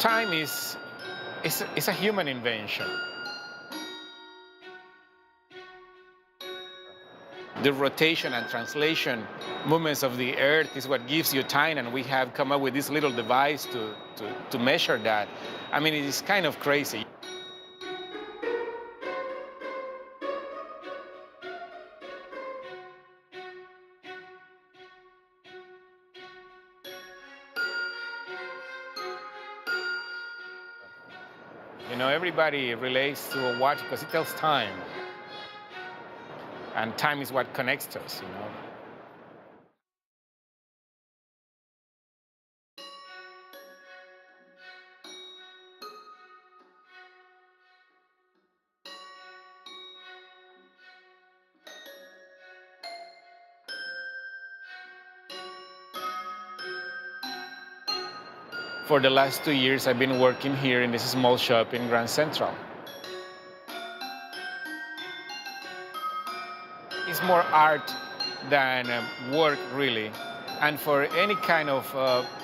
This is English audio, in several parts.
Time is a human invention. The rotation and translation movements of the Earth is what gives you time, and we have come up with this little device to measure that. I mean, it is kind of crazy. You know, everybody relates to a watch because it tells time. And time is what connects us, you know. For the last 2 years, I've been working here in this small shop in Grand Central. It's more art than work, really. And for any kind of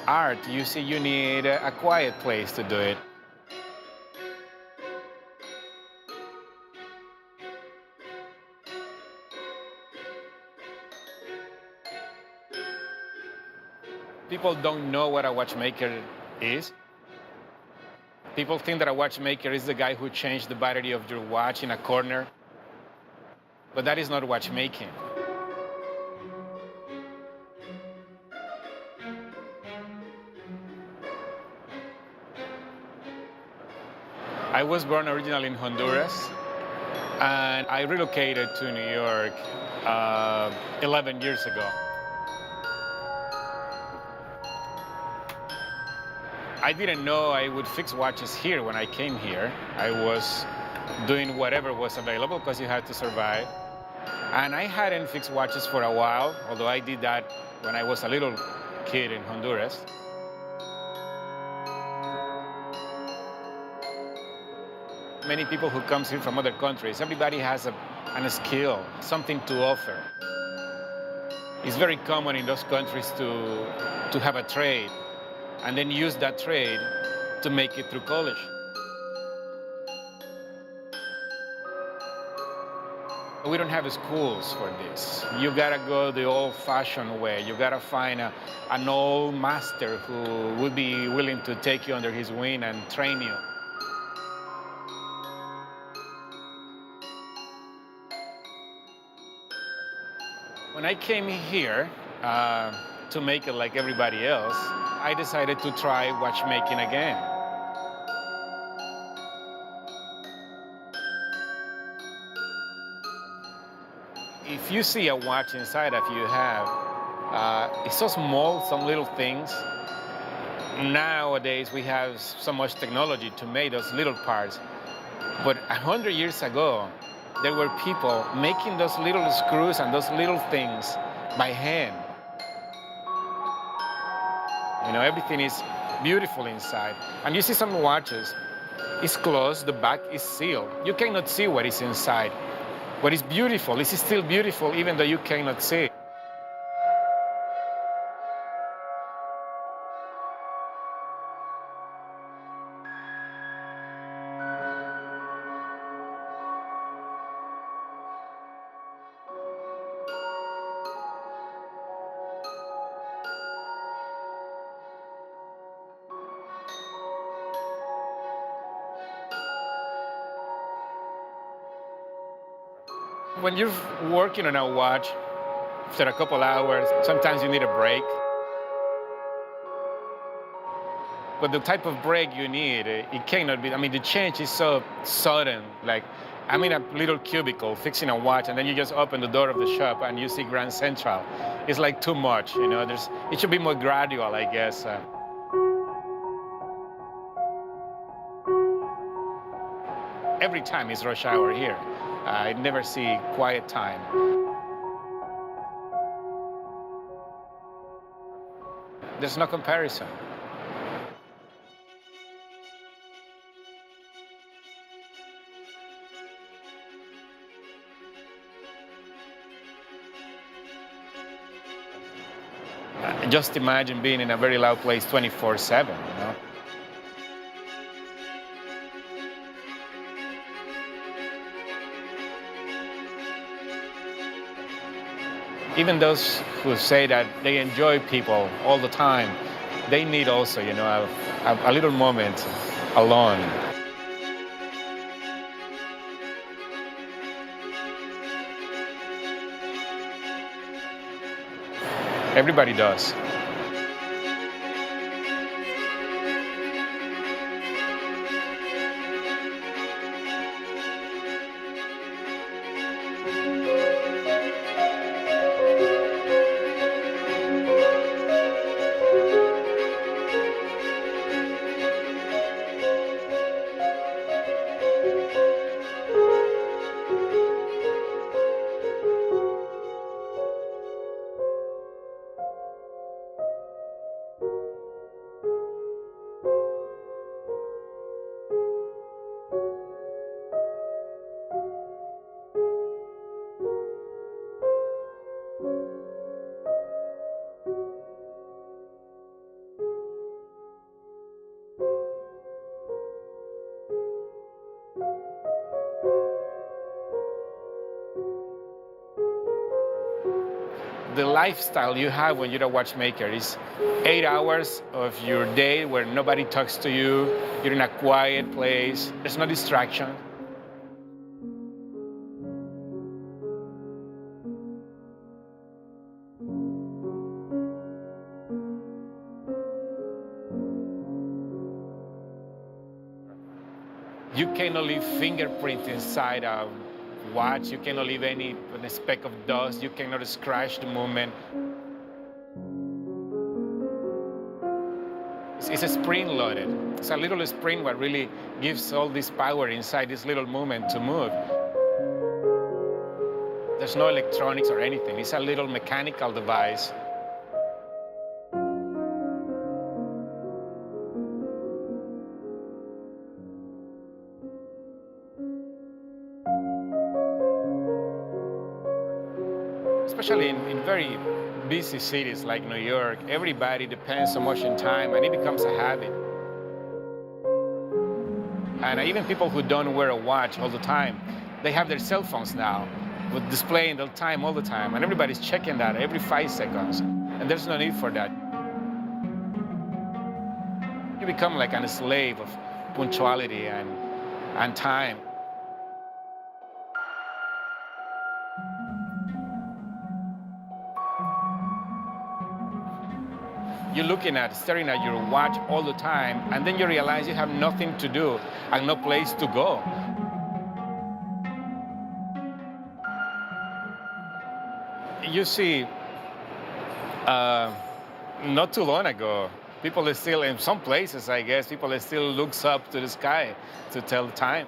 art, you see, you need a quiet place to do it. People don't know what a watchmaker is. People think that a watchmaker is the guy who changed the battery of your watch in a corner. But that is not watchmaking. I was born originally in Honduras, and I relocated to New York 11 years ago. I didn't know I would fix watches here when I came here. I was doing whatever was available because you had to survive. And I hadn't fixed watches for a while, although I did that when I was a little kid in Honduras. Many people who comes here from other countries, everybody has a skill, something to offer. It's very common in those countries to have a trade and then use that trade to make it through college. We don't have schools for this. You gotta go the old-fashioned way. You gotta find an old master who would be willing to take you under his wing and train you. When I came here to make it like everybody else, I decided to try watchmaking again. If you see a watch inside that you have, it's so small, some little things. Nowadays, we have so much technology to make those little parts. But 100 years ago, there were people making those little screws and those little things by hand. You know, everything is beautiful inside. And you see some watches, it's closed, the back is sealed. You cannot see what is inside. But it's beautiful. It's still beautiful even though you cannot see it. When you're working on a watch, after a couple hours, sometimes you need a break. But the type of break you need, it cannot be, I mean, the change is so sudden. Like, I'm in a little cubicle fixing a watch, and then you just open the door of the shop and you see Grand Central. It's like too much, you know? It should be more gradual, I guess. Every time is rush hour here. I never see quiet time. There's no comparison. Just imagine being in a very loud place 24/7, you know? Even those who say that they enjoy people all the time, they need also, a little moment alone. Everybody does. The lifestyle you have when you're a watchmaker is 8 hours of your day where nobody talks to you, you're in a quiet place, there's no distraction. You cannot leave fingerprints inside a watch. You cannot leave any speck of dust. You cannot scratch the movement. It's a spring loaded. It's a little spring what really gives all this power inside this little movement to move. There's no electronics or anything. It's a little mechanical device. Especially in very busy cities like New York, everybody depends so much on time and it becomes a habit. And even people who don't wear a watch all the time, they have their cell phones now with displaying the time all the time. And everybody's checking that every 5 seconds. And there's no need for that. You become like a slave of punctuality and time. You're staring at your watch all the time, and then you realize you have nothing to do and no place to go. You see, not too long ago, people are still, in some places, I guess, people are still looks up to the sky to tell the time.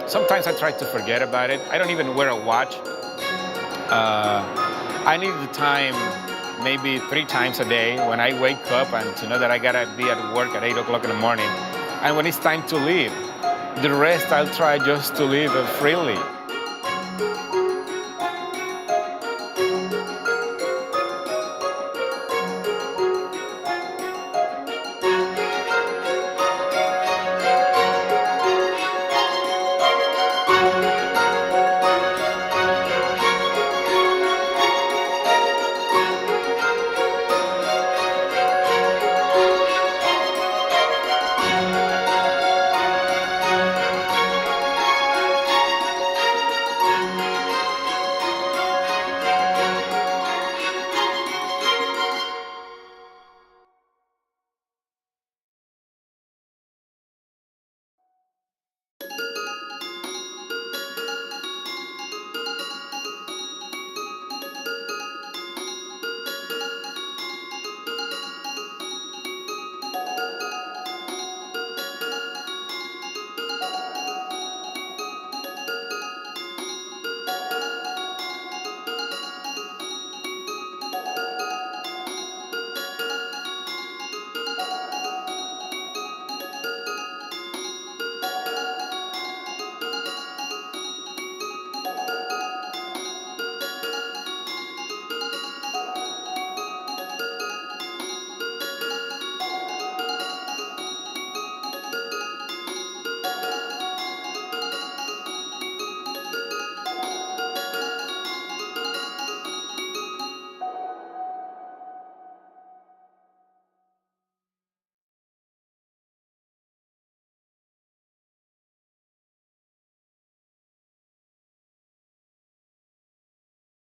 Sometimes I try to forget about it. I don't even wear a watch. I need the time maybe 3 times a day when I wake up and to know that I gotta be at work at 8 o'clock in the morning. And when it's time to leave, the rest I'll try just to live freely.